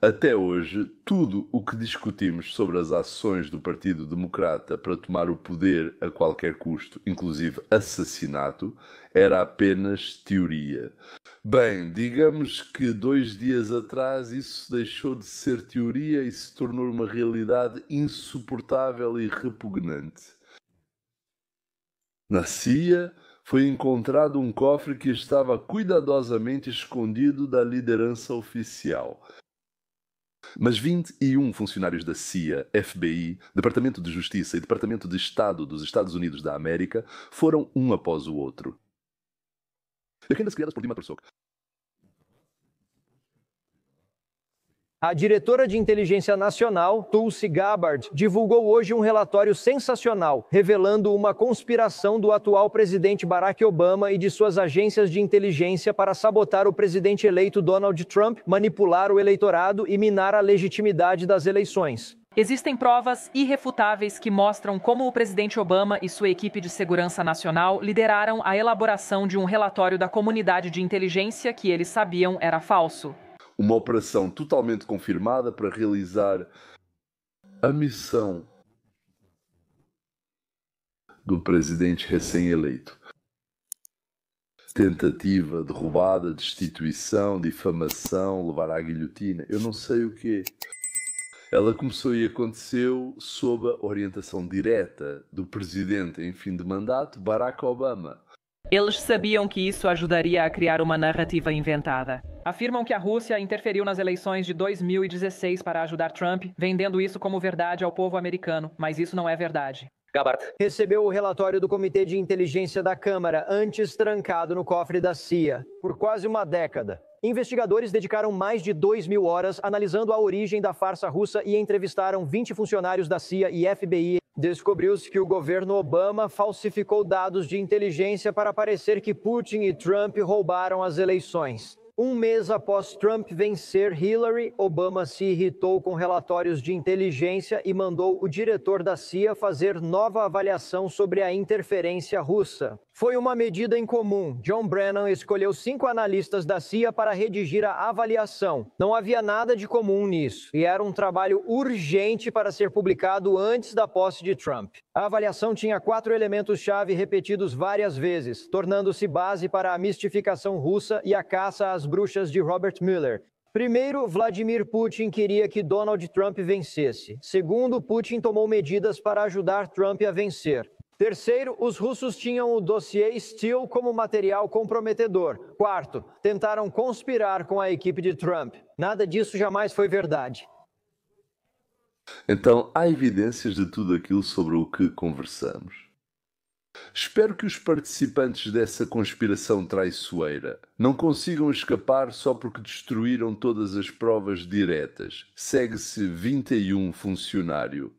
Até hoje, tudo o que discutimos sobre as ações do Partido Democrata para tomar o poder a qualquer custo, inclusive assassinato, era apenas teoria. Bem, digamos que 2 dias atrás isso deixou de ser teoria e se tornou uma realidade insuportável e repugnante. Na CIA foi encontrado um cofre que estava cuidadosamente escondido da liderança oficial. Mas 21 funcionários da CIA, FBI, Departamento de Justiça e Departamento de Estado dos Estados Unidos da América foram um após o outro. Legendas criadas por Dima Tursok. A diretora de Inteligência Nacional, Tulsi Gabbard, divulgou hoje um relatório sensacional, revelando uma conspiração do atual presidente Barack Obama e de suas agências de inteligência para sabotar o presidente eleito Donald Trump, manipular o eleitorado e minar a legitimidade das eleições. Existem provas irrefutáveis que mostram como o presidente Obama e sua equipe de segurança nacional lideraram a elaboração de um relatório da comunidade de inteligência que eles sabiam era falso. Uma operação totalmente confirmada para realizar a missão do presidente recém-eleito. Tentativa, derrubada, destituição, difamação, levar à guilhotina, eu não sei o quê. Ela começou e aconteceu sob a orientação direta do presidente em fim de mandato, Barack Obama. Eles sabiam que isso ajudaria a criar uma narrativa inventada. Afirmam que a Rússia interferiu nas eleições de 2016 para ajudar Trump, vendendo isso como verdade ao povo americano, mas isso não é verdade. Gabbard recebeu o relatório do Comitê de Inteligência da Câmara, antes trancado no cofre da CIA, por quase uma década. Investigadores dedicaram mais de 2.000 horas analisando a origem da farsa russa e entrevistaram 20 funcionários da CIA e FBI. Descobriu-se que o governo Obama falsificou dados de inteligência para parecer que Putin e Trump roubaram as eleições. Um mês após Trump vencer Hillary, Obama se irritou com relatórios de inteligência e mandou o diretor da CIA fazer nova avaliação sobre a interferência russa. Foi uma medida incomum. John Brennan escolheu 5 analistas da CIA para redigir a avaliação. Não havia nada de comum nisso, e era um trabalho urgente para ser publicado antes da posse de Trump. A avaliação tinha 4 elementos-chave repetidos várias vezes, tornando-se base para a mistificação russa e a caça às bruxas de Robert Mueller. Primeiro, Vladimir Putin queria que Donald Trump vencesse. Segundo, Putin tomou medidas para ajudar Trump a vencer. Terceiro, os russos tinham o dossiê Steele como material comprometedor. Quarto, tentaram conspirar com a equipe de Trump. Nada disso jamais foi verdade. Então, há evidências de tudo aquilo sobre o que conversamos. Espero que os participantes dessa conspiração traiçoeira não consigam escapar só porque destruíram todas as provas diretas. Segue-se 21 funcionário.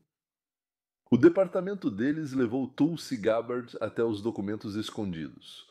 O departamento deles levou Tulsi Gabbard até os documentos escondidos.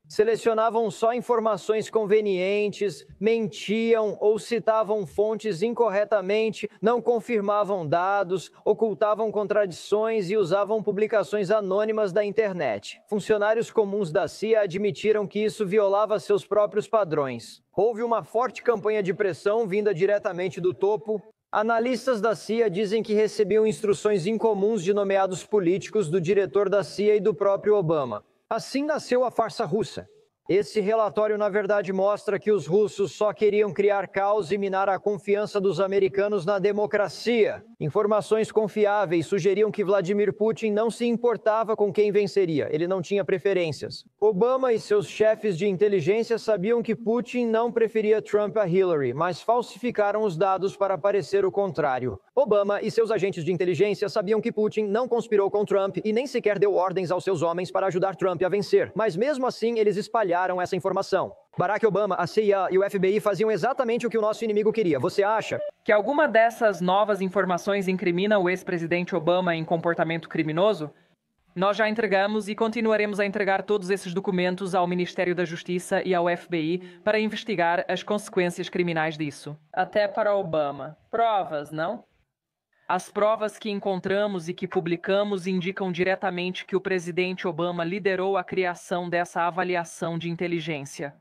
Selecionavam só informações convenientes, mentiam ou citavam fontes incorretamente, não confirmavam dados, ocultavam contradições e usavam publicações anônimas da internet. Funcionários comuns da CIA admitiram que isso violava seus próprios padrões. Houve uma forte campanha de pressão vinda diretamente do topo. Analistas da CIA dizem que recebiam instruções incomuns de nomeados políticos do diretor da CIA e do próprio Obama. Assim nasceu a farsa russa. Esse relatório, na verdade, mostra que os russos só queriam criar caos e minar a confiança dos americanos na democracia. Informações confiáveis sugeriam que Vladimir Putin não se importava com quem venceria, ele não tinha preferências. Obama e seus chefes de inteligência sabiam que Putin não preferia Trump a Hillary, mas falsificaram os dados para parecer o contrário. Obama e seus agentes de inteligência sabiam que Putin não conspirou com Trump e nem sequer deu ordens aos seus homens para ajudar Trump a vencer, mas mesmo assim eles espalharam essa informação. Barack Obama, a CIA e o FBI faziam exatamente o que o nosso inimigo queria. Você acha que alguma dessas novas informações incrimina o ex-presidente Obama em comportamento criminoso? Nós já entregamos e continuaremos a entregar todos esses documentos ao Ministério da Justiça e ao FBI para investigar as consequências criminais disso. Até para Obama. Provas, não? As provas que encontramos e que publicamos indicam diretamente que o presidente Obama liderou a criação dessa avaliação de inteligência.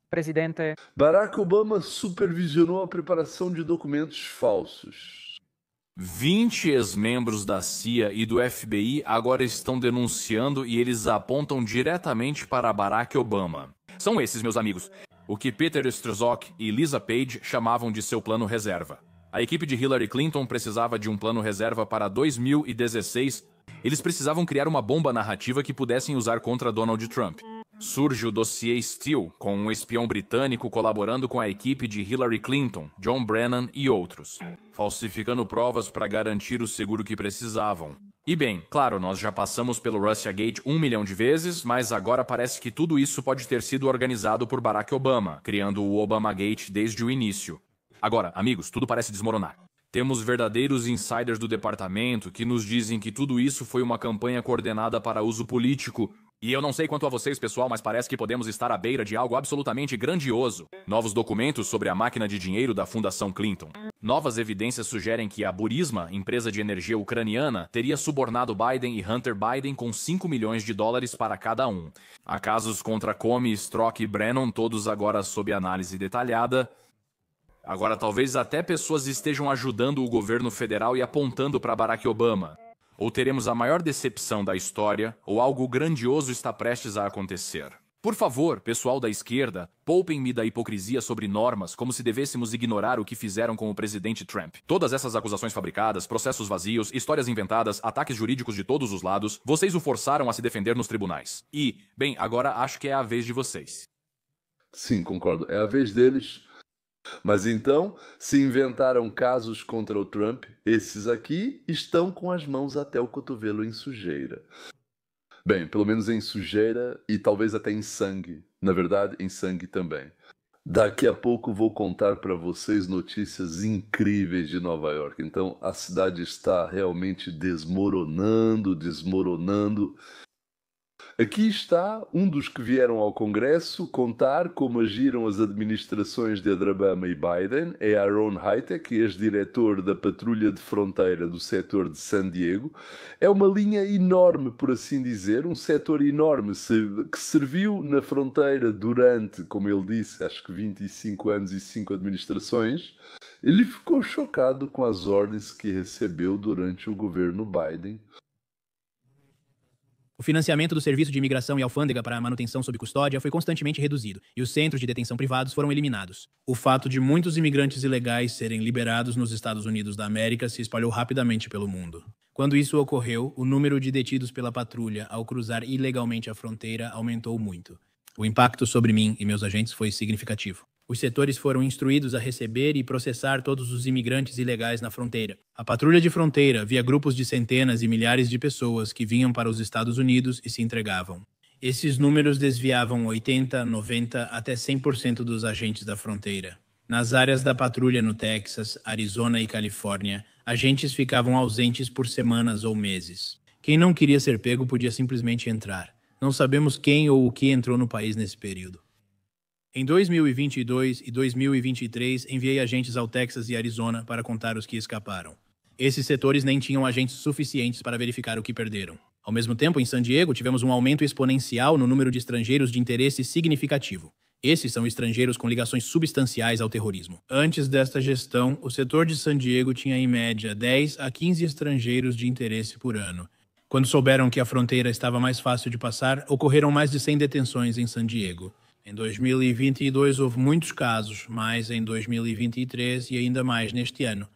Presidente, Barack Obama supervisionou a preparação de documentos falsos. 20 ex-membros da CIA e do FBI agora estão denunciando e eles apontam diretamente para Barack Obama. São esses, meus amigos, o que Peter Strzok e Lisa Page chamavam de seu plano reserva. A equipe de Hillary Clinton precisava de um plano reserva para 2016. Eles precisavam criar uma bomba narrativa que pudessem usar contra Donald Trump. Surge o dossiê Steele, com um espião britânico colaborando com a equipe de Hillary Clinton, John Brennan e outros, falsificando provas para garantir o seguro que precisavam. E bem, claro, nós já passamos pelo Russiagate 1 milhão de vezes, mas agora parece que tudo isso pode ter sido organizado por Barack Obama, criando o Obamagate desde o início. Agora, amigos, tudo parece desmoronar. Temos verdadeiros insiders do departamento que nos dizem que tudo isso foi uma campanha coordenada para uso político. E eu não sei quanto a vocês, pessoal, mas parece que podemos estar à beira de algo absolutamente grandioso. Novos documentos sobre a máquina de dinheiro da Fundação Clinton. Novas evidências sugerem que a Burisma, empresa de energia ucraniana, teria subornado Biden e Hunter Biden com 5 milhões de dólares para cada um. Há casos contra Comey, Strzok e Brennan, todos agora sob análise detalhada. Agora, talvez até pessoas estejam ajudando o governo federal e apontando para Barack Obama. Ou teremos a maior decepção da história, ou algo grandioso está prestes a acontecer. Por favor, pessoal da esquerda, poupem-me da hipocrisia sobre normas como se devêssemos ignorar o que fizeram com o presidente Trump. Todas essas acusações fabricadas, processos vazios, histórias inventadas, ataques jurídicos de todos os lados, vocês o forçaram a se defender nos tribunais. E, bem, agora acho que é a vez de vocês. Sim, concordo. É a vez deles. Mas então, se inventaram casos contra o Trump, esses aqui estão com as mãos até o cotovelo em sujeira. Bem, pelo menos em sujeira e talvez até em sangue. Na verdade, em sangue também. Daqui a pouco vou contar para vocês notícias incríveis de Nova York. Então, a cidade está realmente desmoronando. Aqui está um dos que vieram ao Congresso contar como agiram as administrações de Obama e Biden. É Aaron Hitek, ex-diretor da Patrulha de Fronteira do setor de San Diego. É uma linha enorme, por assim dizer, um setor enorme que serviu na fronteira durante, como ele disse, acho que 25 anos e 5 administrações. Ele ficou chocado com as ordens que recebeu durante o governo Biden. O financiamento do Serviço de Imigração e Alfândega para a manutenção sob custódia foi constantemente reduzido, e os centros de detenção privados foram eliminados. O fato de muitos imigrantes ilegais serem liberados nos Estados Unidos da América se espalhou rapidamente pelo mundo. Quando isso ocorreu, o número de detidos pela patrulha ao cruzar ilegalmente a fronteira aumentou muito. O impacto sobre mim e meus agentes foi significativo. Os setores foram instruídos a receber e processar todos os imigrantes ilegais na fronteira. A patrulha de fronteira via grupos de centenas e milhares de pessoas que vinham para os Estados Unidos e se entregavam. Esses números desviavam 80%, 90% até 100% dos agentes da fronteira. Nas áreas da patrulha no Texas, Arizona e Califórnia, agentes ficavam ausentes por semanas ou meses. Quem não queria ser pego podia simplesmente entrar. Não sabemos quem ou o que entrou no país nesse período. Em 2022 e 2023, enviei agentes ao Texas e Arizona para contar os que escaparam. Esses setores nem tinham agentes suficientes para verificar o que perderam. Ao mesmo tempo, em San Diego, tivemos um aumento exponencial no número de estrangeiros de interesse significativo. Esses são estrangeiros com ligações substanciais ao terrorismo. Antes desta gestão, o setor de San Diego tinha em média 10 a 15 estrangeiros de interesse por ano. Quando souberam que a fronteira estava mais fácil de passar, ocorreram mais de 100 detenções em San Diego. Em 2022 houve muitos casos, mais em 2023 e ainda mais neste ano.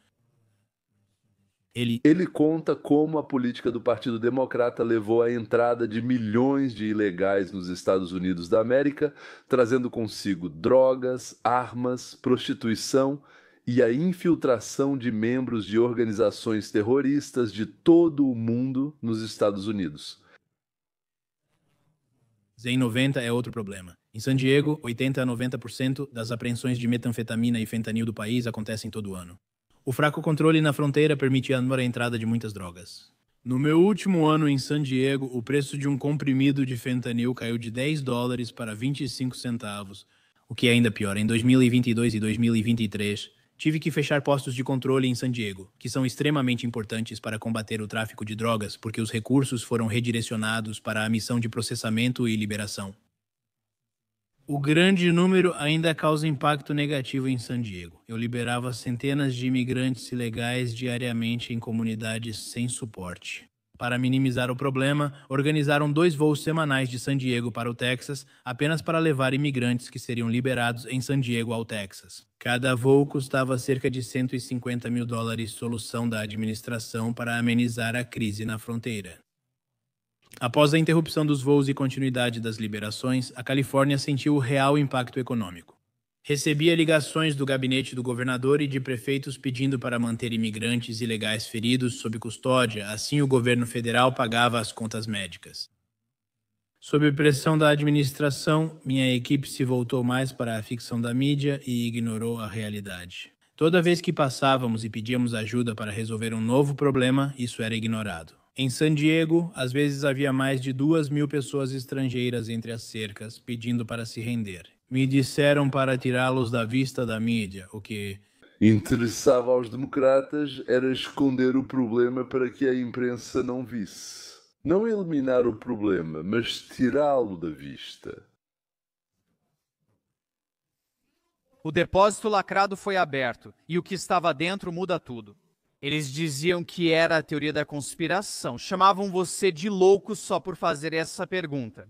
Ele conta como a política do Partido Democrata levou à entrada de milhões de ilegais nos Estados Unidos da América, trazendo consigo drogas, armas, prostituição e a infiltração de membros de organizações terroristas de todo o mundo nos Estados Unidos. Em 90 é outro problema. Em San Diego, 80 a 90% das apreensões de metanfetamina e fentanil do país acontecem todo ano. O fraco controle na fronteira permite a entrada de muitas drogas. No meu último ano em San Diego, o preço de um comprimido de fentanil caiu de $10 para 25 centavos. O que é ainda pior, em 2022 e 2023, tive que fechar postos de controle em San Diego, que são extremamente importantes para combater o tráfico de drogas, porque os recursos foram redirecionados para a missão de processamento e liberação. O grande número ainda causa impacto negativo em San Diego. Eu liberava centenas de imigrantes ilegais diariamente em comunidades sem suporte. Para minimizar o problema, organizaram 2 voos semanais de San Diego para o Texas, apenas para levar imigrantes que seriam liberados em San Diego ao Texas. Cada voo custava cerca de $150 mil, solução da administração para amenizar a crise na fronteira. Após a interrupção dos voos e continuidade das liberações, a Califórnia sentiu o real impacto econômico. Recebia ligações do gabinete do governador e de prefeitos pedindo para manter imigrantes ilegais feridos sob custódia, assim o governo federal pagava as contas médicas. Sob pressão da administração, minha equipe se voltou mais para a ficção da mídia e ignorou a realidade. Toda vez que passávamos e pedíamos ajuda para resolver um novo problema, isso era ignorado. Em San Diego, às vezes havia mais de 2.000 pessoas estrangeiras entre as cercas, pedindo para se render. Me disseram para tirá-los da vista da mídia, o que interessava aos democratas era esconder o problema para que a imprensa não visse. Não eliminar o problema, mas tirá-lo da vista. O depósito lacrado foi aberto, e o que estava dentro muda tudo. Eles diziam que era a teoria da conspiração. Chamavam você de louco só por fazer essa pergunta.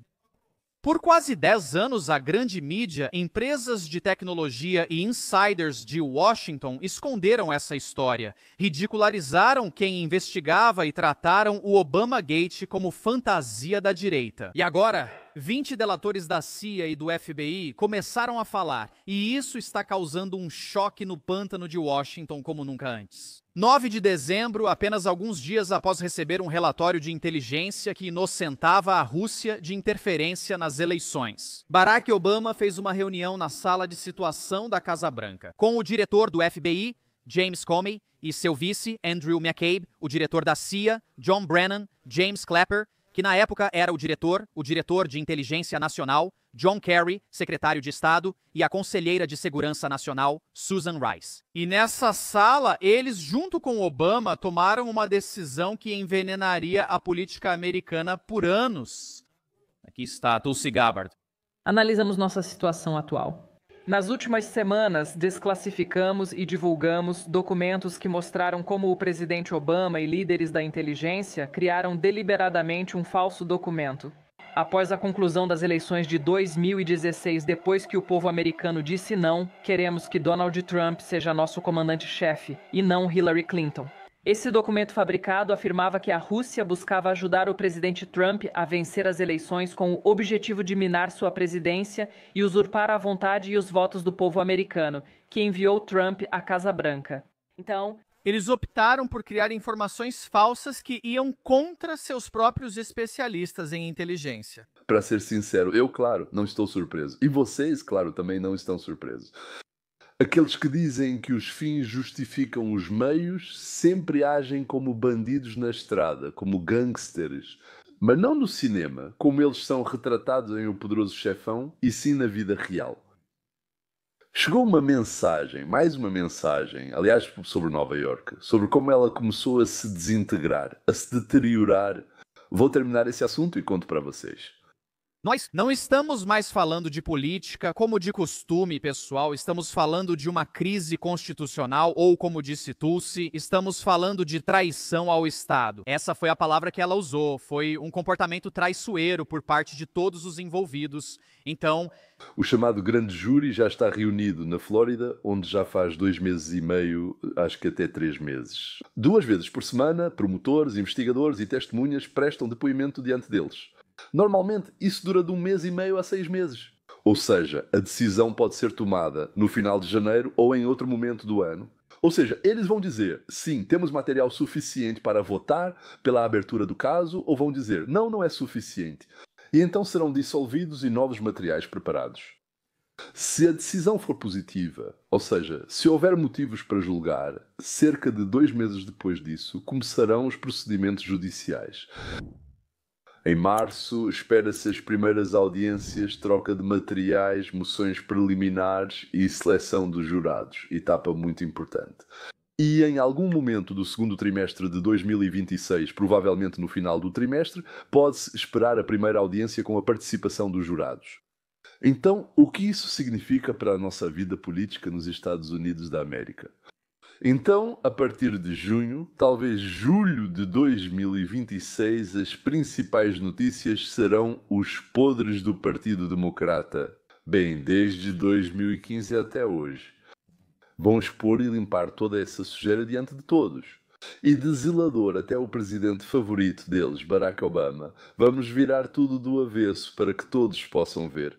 Por quase 10 anos, a grande mídia, empresas de tecnologia e insiders de Washington esconderam essa história, ridicularizaram quem investigava e trataram o Obamagate como fantasia da direita. E agora, 20 delatores da CIA e do FBI começaram a falar, e isso está causando um choque no pântano de Washington como nunca antes. 9 de dezembro, apenas alguns dias após receber um relatório de inteligência que inocentava a Rússia de interferência nas eleições. Barack Obama fez uma reunião na sala de situação da Casa Branca, com o diretor do FBI, James Comey, e seu vice, Andrew McCabe, o diretor da CIA, John Brennan, James Clapper, que na época era o diretor de inteligência nacional, John Kerry, secretário de Estado, e a conselheira de segurança nacional, Susan Rice. E nessa sala, eles, junto com Obama, tomaram uma decisão que envenenaria a política americana por anos. Aqui está Tulsi Gabbard. Analisamos nossa situação atual. Nas últimas semanas, desclassificamos e divulgamos documentos que mostraram como o presidente Obama e líderes da inteligência criaram deliberadamente um falso documento. Após a conclusão das eleições de 2016, depois que o povo americano disse não, queremos que Donald Trump seja nosso comandante-chefe e não Hillary Clinton. Esse documento fabricado afirmava que a Rússia buscava ajudar o presidente Trump a vencer as eleições com o objetivo de minar sua presidência e usurpar a vontade e os votos do povo americano, que enviou Trump à Casa Branca. Então, eles optaram por criar informações falsas que iam contra seus próprios especialistas em inteligência. Para ser sincero, eu, claro, não estou surpreso. E vocês, claro, também não estão surpresos. Aqueles que dizem que os fins justificam os meios sempre agem como bandidos na estrada, como gangsters. Mas não no cinema, como eles são retratados em O Poderoso Chefão, e sim na vida real. Chegou uma mensagem, mais uma mensagem, aliás, sobre Nova Iorque, sobre como ela começou a se desintegrar, a se deteriorar. Vou terminar esse assunto e conto para vocês. Nós não estamos mais falando de política como de costume, pessoal. Estamos falando de uma crise constitucional ou, como disse Tulsi, estamos falando de traição ao Estado. Essa foi a palavra que ela usou. Foi um comportamento traiçoeiro por parte de todos os envolvidos. Então, o chamado grande júri já está reunido na Flórida, onde já faz 2 meses e meio, acho que até 3 meses. 2 vezes por semana, promotores, investigadores e testemunhas prestam depoimento diante deles. Normalmente, isso dura de 1 mês e meio a 6 meses. Ou seja, a decisão pode ser tomada no final de janeiro ou em outro momento do ano. Ou seja, eles vão dizer, sim, temos material suficiente para votar pela abertura do caso, ou vão dizer, não, não é suficiente. E então serão dissolvidos e novos materiais preparados. Se a decisão for positiva, ou seja, se houver motivos para julgar, cerca de 2 meses depois disso, começarão os procedimentos judiciais. Em março, espera-se as primeiras audiências, troca de materiais, moções preliminares e seleção dos jurados. Etapa muito importante. E em algum momento do segundo trimestre de 2026, provavelmente no final do trimestre, pode-se esperar a primeira audiência com a participação dos jurados. Então, o que isso significa para a nossa vida política nos Estados Unidos da América? Então, a partir de junho, talvez julho de 2026, as principais notícias serão os podres do Partido Democrata. Bem, desde 2015 até hoje. Vão expor e limpar toda essa sujeira diante de todos. E de zelador até o presidente favorito deles, Barack Obama, vamos virar tudo do avesso para que todos possam ver.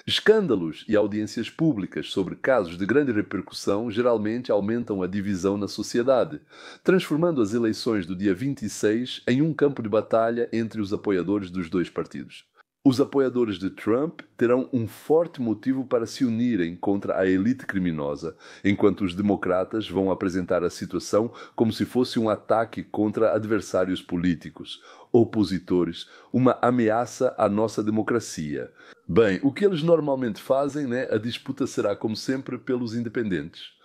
Escândalos e audiências públicas sobre casos de grande repercussão geralmente aumentam a divisão na sociedade, transformando as eleições do dia 26 em um campo de batalha entre os apoiadores dos dois partidos. Os apoiadores de Trump terão um forte motivo para se unirem contra a elite criminosa, enquanto os democratas vão apresentar a situação como se fosse um ataque contra adversários políticos, opositores, uma ameaça à nossa democracia. Bem, o que eles normalmente fazem, né? A disputa será, como sempre, pelos independentes.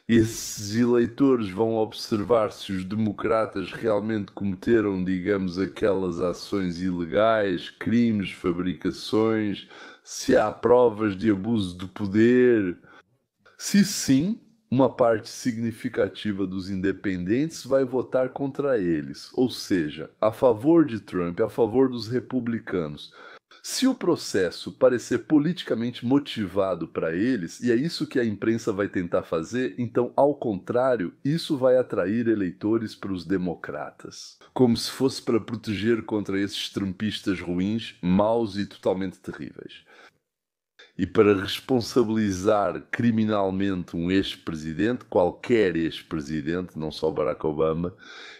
Esses eleitores vão observar se os democratas realmente cometeram, digamos, aquelas ações ilegais, crimes, fabricações, se há provas de abuso de poder. Se sim, uma parte significativa dos independentes vai votar contra eles, ou seja, a favor de Trump, a favor dos republicanos. Se o processo parecer politicamente motivado para eles, e é isso que a imprensa vai tentar fazer, então, ao contrário, isso vai atrair eleitores para os democratas. Como se fosse para proteger contra esses trumpistas ruins, maus e totalmente terríveis. E para responsabilizar criminalmente um ex-presidente, qualquer ex-presidente, não só Barack Obama,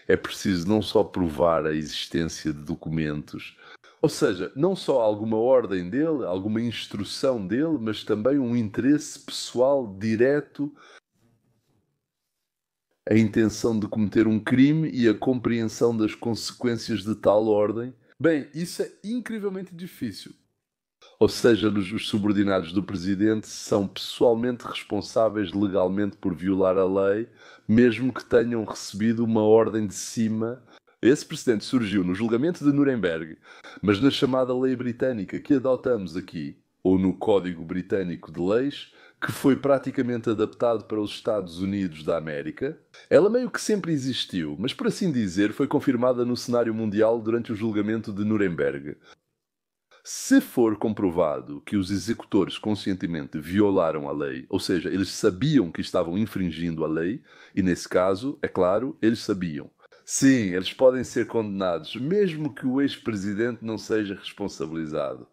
é preciso não só provar a existência de documentos, ou seja, não só alguma ordem dele, alguma instrução dele, mas também um interesse pessoal direto, a intenção de cometer um crime e a compreensão das consequências de tal ordem. Bem, isso é incrivelmente difícil. Ou seja, os subordinados do presidente são pessoalmente responsáveis legalmente por violar a lei, mesmo que tenham recebido uma ordem de cima. Esse precedente surgiu no julgamento de Nuremberg, mas na chamada lei britânica que adotamos aqui, ou no Código Britânico de Leis, que foi praticamente adaptado para os Estados Unidos da América, ela meio que sempre existiu, mas por assim dizer foi confirmada no cenário mundial durante o julgamento de Nuremberg. Se for comprovado que os executores conscientemente violaram a lei, ou seja, eles sabiam que estavam infringindo a lei, e nesse caso, é claro, eles sabiam. Sim, eles podem ser condenados, mesmo que o ex-presidente não seja responsabilizado.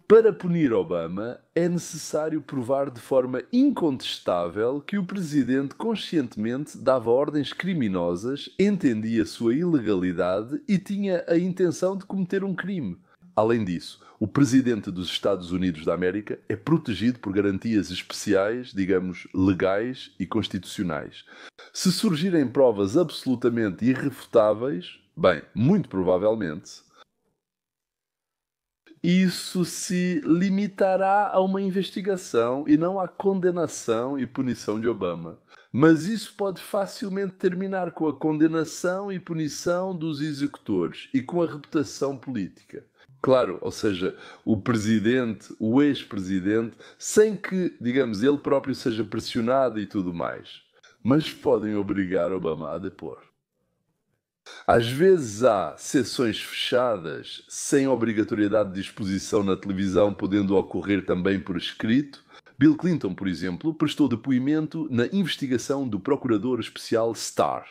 Para punir Obama, é necessário provar de forma incontestável que o presidente conscientemente dava ordens criminosas, entendia sua ilegalidade e tinha a intenção de cometer um crime. Além disso, o presidente dos Estados Unidos da América é protegido por garantias especiais, digamos, legais e constitucionais. Se surgirem provas absolutamente irrefutáveis, bem, muito provavelmente, isso se limitará a uma investigação e não à condenação e punição de Obama. Mas isso pode facilmente terminar com a condenação e punição dos executores e com a reputação política. Claro, ou seja, o presidente, o ex-presidente, sem que, digamos, ele próprio seja pressionado e tudo mais. Mas podem obrigar Obama a depor. Às vezes há sessões fechadas, sem obrigatoriedade de exposição na televisão, podendo ocorrer também por escrito. Bill Clinton, por exemplo, prestou depoimento na investigação do procurador especial Starr.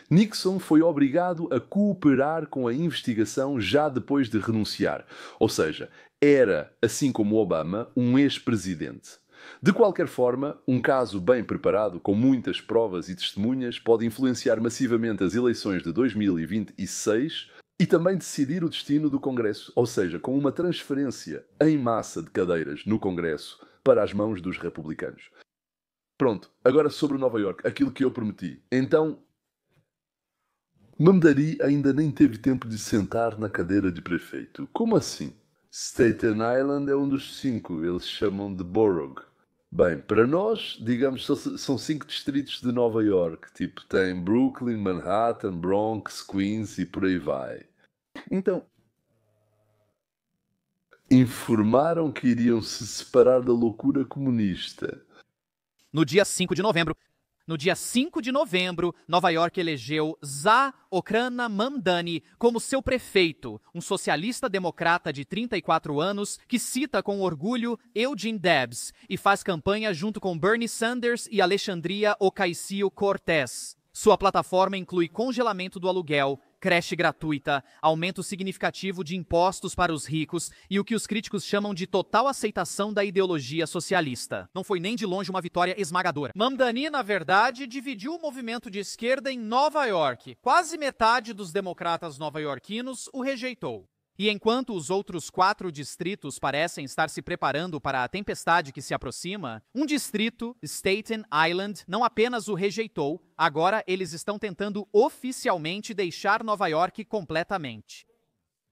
Nixon foi obrigado a cooperar com a investigação já depois de renunciar. Ou seja, era, assim como Obama, um ex-presidente. De qualquer forma, um caso bem preparado, com muitas provas e testemunhas, pode influenciar massivamente as eleições de 2026 e também decidir o destino do Congresso, ou seja, com uma transferência em massa de cadeiras no Congresso para as mãos dos republicanos. Pronto, agora sobre Nova York, aquilo que eu prometi. Então, Mamdani ainda nem teve tempo de sentar na cadeira de prefeito. Como assim? Staten Island é um dos 5, eles chamam de borough. Bem, para nós, digamos, são 5 distritos de Nova York. Tipo, tem Brooklyn, Manhattan, Bronx, Queens e por aí vai. Então, informaram que iriam se separar da loucura comunista. No dia 5 de novembro, Nova York elegeu Za Okrana Mamdani como seu prefeito, um socialista democrata de 34 anos que cita com orgulho Eugene Debs e faz campanha junto com Bernie Sanders e Alexandria Ocasio-Cortez. Sua plataforma inclui congelamento do aluguel, creche gratuita, aumento significativo de impostos para os ricos e o que os críticos chamam de total aceitação da ideologia socialista. Não foi nem de longe uma vitória esmagadora. Mamdani, na verdade, dividiu o movimento de esquerda em Nova York. Quase metade dos democratas nova-iorquinos o rejeitou. E enquanto os outros 4 distritos parecem estar se preparando para a tempestade que se aproxima, um distrito, Staten Island, não apenas o rejeitou, agora eles estão tentando oficialmente deixar Nova York completamente.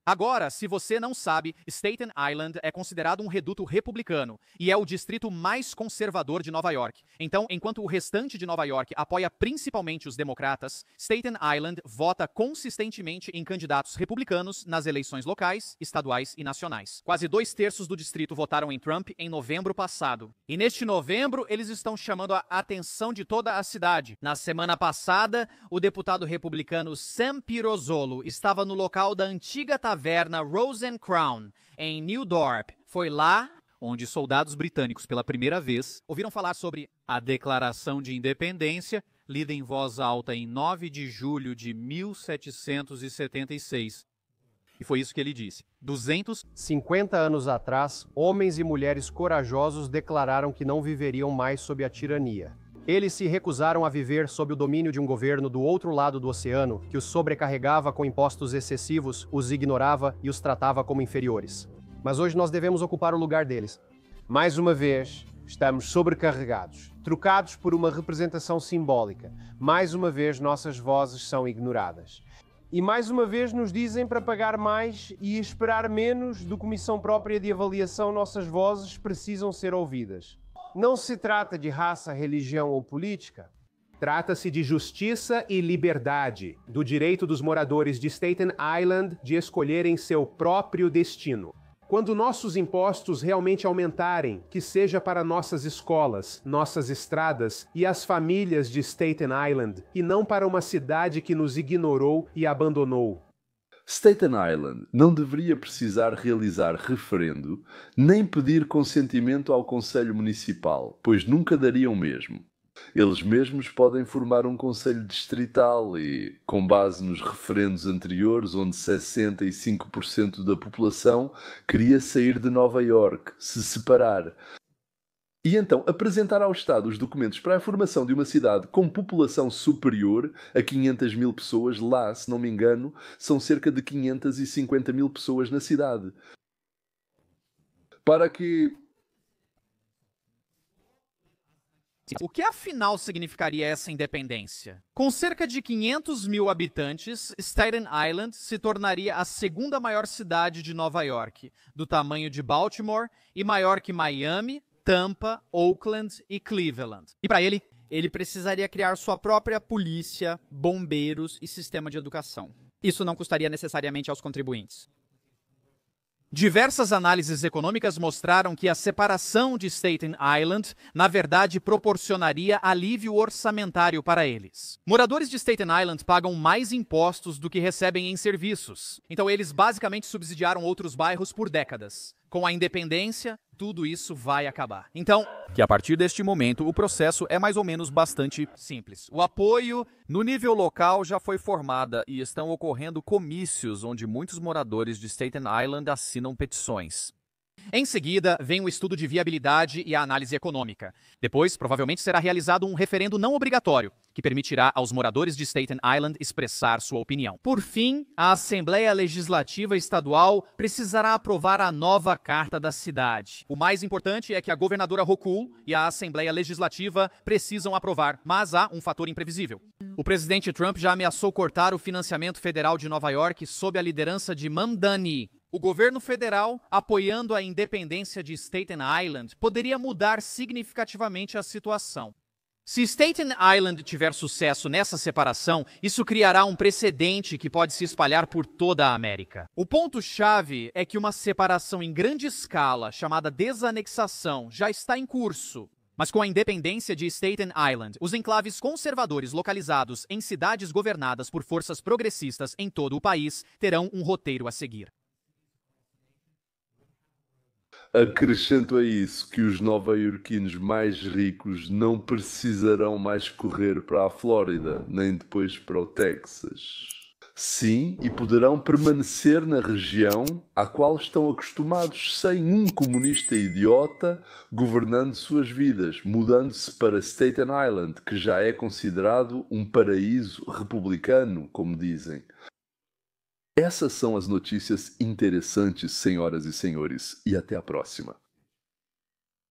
Agora, se você não sabe, Staten Island é considerado um reduto republicano e é o distrito mais conservador de Nova York. Então, enquanto o restante de Nova York apoia principalmente os democratas, Staten Island vota consistentemente em candidatos republicanos nas eleições locais, estaduais e nacionais. Quase 2/3 do distrito votaram em Trump em novembro passado. E neste novembro, eles estão chamando a atenção de toda a cidade. Na semana passada, o deputado republicano Sam Pirozzolo estava no local da antiga taverna Rose and Crown, em New Dorp. Foi lá onde soldados britânicos, pela primeira vez, ouviram falar sobre a Declaração de Independência, lida em voz alta em 9 de julho de 1776. E foi isso que ele disse. 250 anos atrás, homens e mulheres corajosos declararam que não viveriam mais sob a tirania. Eles se recusaram a viver sob o domínio de um governo do outro lado do oceano, que os sobrecarregava com impostos excessivos, os ignorava e os tratava como inferiores. Mas hoje nós devemos ocupar o lugar deles. Mais uma vez, estamos sobrecarregados, trocados por uma representação simbólica. Mais uma vez, nossas vozes são ignoradas. E mais uma vez nos dizem para pagar mais e esperar menos do que missão própria de avaliação, nossas vozes precisam ser ouvidas. Não se trata de raça, religião ou política. Trata-se de justiça e liberdade, do direito dos moradores de Staten Island de escolherem seu próprio destino. Quando nossos impostos realmente aumentarem, que seja para nossas escolas, nossas estradas e as famílias de Staten Island, e não para uma cidade que nos ignorou e abandonou. Staten Island não deveria precisar realizar referendo nem pedir consentimento ao Conselho Municipal, pois nunca dariam o mesmo. Eles mesmos podem formar um Conselho Distrital e, com base nos referendos anteriores, onde 65% da população queria sair de Nova York, se separar. E então apresentar ao Estado os documentos para a formação de uma cidade com população superior a 500 mil pessoas. Lá, se não me engano, são cerca de 550 mil pessoas na cidade. Para que... O que afinal significaria essa independência? Com cerca de 500 mil habitantes, Staten Island se tornaria a segunda maior cidade de Nova York, do tamanho de Baltimore e maior que Miami, Tampa, Oakland e Cleveland. E para ele precisaria criar sua própria polícia, bombeiros e sistema de educação. Isso não custaria necessariamente aos contribuintes. Diversas análises econômicas mostraram que a separação de Staten Island, na verdade, proporcionaria alívio orçamentário para eles. Moradores de Staten Island pagam mais impostos do que recebem em serviços. Então eles basicamente subsidiaram outros bairros por décadas. Com a independência, tudo isso vai acabar. Então, que a partir deste momento, o processo é mais ou menos bastante simples. O apoio no nível local já foi formada e estão ocorrendo comícios onde muitos moradores de Staten Island assinam petições. Em seguida, vem o estudo de viabilidade e a análise econômica. Depois, provavelmente será realizado um referendo não obrigatório, que permitirá aos moradores de Staten Island expressar sua opinião. Por fim, a Assembleia Legislativa Estadual precisará aprovar a nova Carta da Cidade. O mais importante é que a governadora Hochul e a Assembleia Legislativa precisam aprovar, mas há um fator imprevisível. O presidente Trump já ameaçou cortar o financiamento federal de Nova York sob a liderança de Mamdani. O governo federal, apoiando a independência de Staten Island, poderia mudar significativamente a situação. Se Staten Island tiver sucesso nessa separação, isso criará um precedente que pode se espalhar por toda a América. O ponto-chave é que uma separação em grande escala, chamada desanexação, já está em curso. Mas com a independência de Staten Island, os enclaves conservadores localizados em cidades governadas por forças progressistas em todo o país terão um roteiro a seguir. Acrescento a isso que os nova-iorquinos mais ricos não precisarão mais correr para a Flórida, nem depois para o Texas. Sim, e poderão permanecer na região à qual estão acostumados, sem um comunista idiota governando suas vidas, mudando-se para Staten Island, que já é considerado um paraíso republicano, como dizem. Essas são as notícias interessantes, senhoras e senhores, e até a próxima.